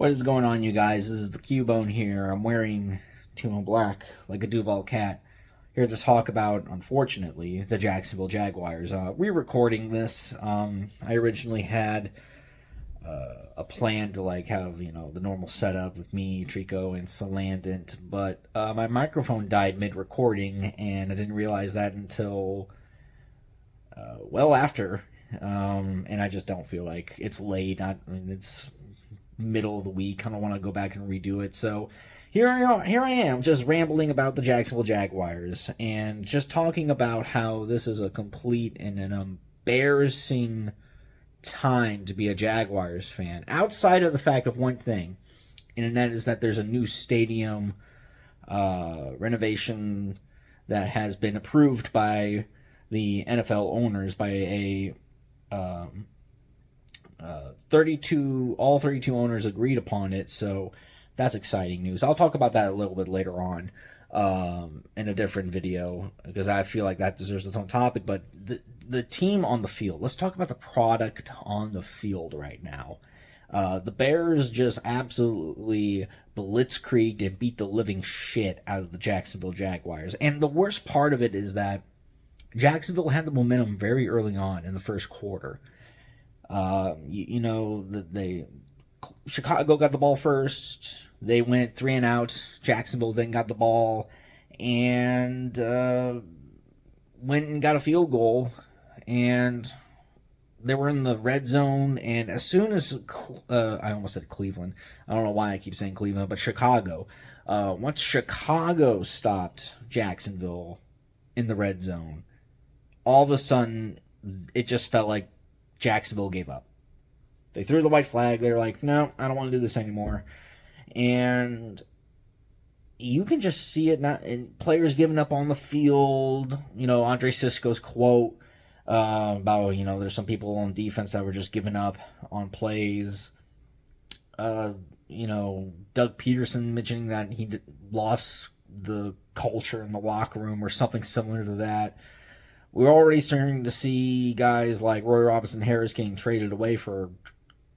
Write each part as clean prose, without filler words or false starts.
What is going on, you guys? This is the Cubone here. I'm wearing teal and black like a Duval cat. Here to talk about, unfortunately, the Jacksonville Jaguars. Re-recording this. I originally had a plan to have the normal setup with me, Trico, and Salandant, but my microphone died mid-recording, and I didn't realize that until well after. And I just don't feel like it's late. It's middle of the week. I don't want to go back and redo it. So here I am, just rambling about the Jacksonville Jaguars and just talking about how this is a complete and an embarrassing time to be a Jaguars fan. Outside of the fact of one thing, and that is that there's a new stadium renovation that has been approved by the NFL owners by a 32 all 32 owners agreed upon it, so that's exciting news. I'll talk about that a little bit later on in a different video because I feel like that deserves its own topic. But the team on the field, let's talk about the product on the field right now. The Bears just absolutely blitzkrieged and beat the living shit out of the Jacksonville Jaguars, and the worst part of it is that Jacksonville had the momentum very early on in the first quarter. Chicago got the ball first. They went 3 and out. Jacksonville then got the ball and went and got a field goal. And they were in the red zone. And as soon as I almost said Cleveland. I don't know why I keep saying Cleveland, but Chicago. Once Chicago stopped Jacksonville in the red zone, all of a sudden it just felt like Jacksonville gave up. They threw the white flag. They were like, no, I don't want to do this anymore. And you can just see it not in players giving up on the field. Andre Sisco's quote about, there's some people on defense that were just giving up on plays. Doug Peterson mentioning that he lost the culture in the locker room or something similar to that. We're already starting to see guys like Roy Robinson Harris getting traded away for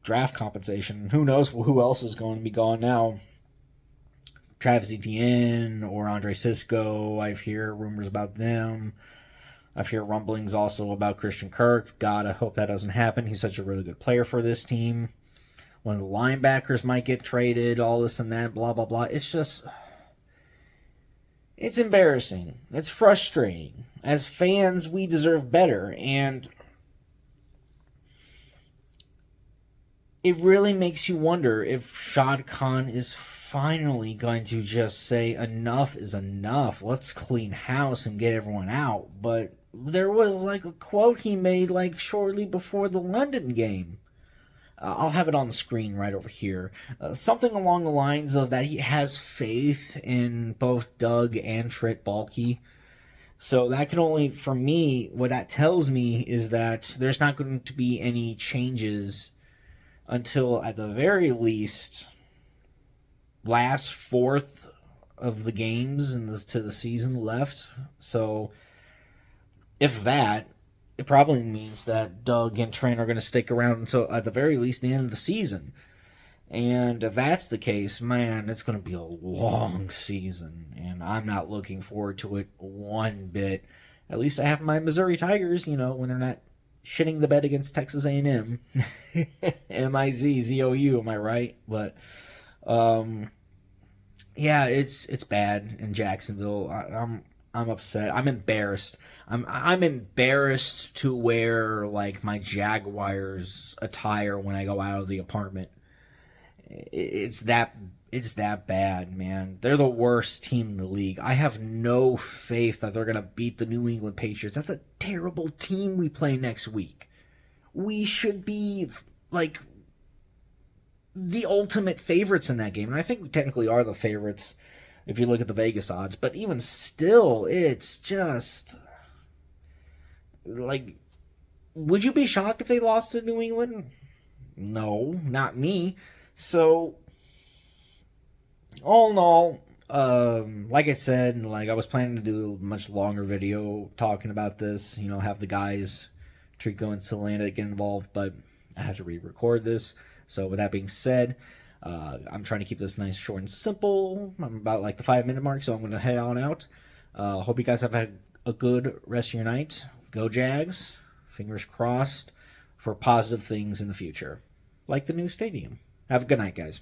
draft compensation. Who knows who else is going to be gone now? Travis Etienne or Andre Sisco. I've heard rumors about them. I've heard rumblings also about Christian Kirk. God, I hope that doesn't happen. He's such a really good player for this team. One of the linebackers might get traded, all this and that, blah, blah, blah. It's embarrassing. It's frustrating. As fans, we deserve better. And it really makes you wonder if Shad Khan is finally going to just say enough is enough. Let's clean house and get everyone out. But there was a quote he made shortly before the London game. I'll have it on the screen right over here. Something along the lines of that he has faith in both Doug and Trent Baalke. So that can only, for me, what that tells me is that there's not going to be any changes until, at the very least, last fourth of the games to the season left. So, if that, it probably means that Doug and Trent are going to stick around until, at the very least, the end of the season. And if that's the case, man, it's going to be a long season. And I'm not looking forward to it one bit. At least I have my Missouri Tigers, when they're not shitting the bed against Texas A&M. M-I-Z-Z-O-U, am I right? But, yeah, it's bad in Jacksonville. I'm upset. I'm embarrassed. I'm embarrassed to wear my Jaguars attire when I go out of the apartment. It's that bad, man. They're the worst team in the league. I have no faith that they're gonna beat the New England Patriots. That's a terrible team we play next week. We should be the ultimate favorites in that game, and I think we technically are the favorites if you look at the Vegas odds, but even still, it's just would you be shocked if they lost to New England? No, not me. So, all in all, like I said, I was planning to do a much longer video talking about this, have the guys, Trico and Solana, get involved, but I have to re-record this. So with that being said, I'm trying to keep this nice, short, and simple. I'm about like the 5-minute mark, so I'm going to head on out. Hope you guys have had a good rest of your night. Go Jags. Fingers crossed for positive things in the future, like the new stadium. Have a good night, guys.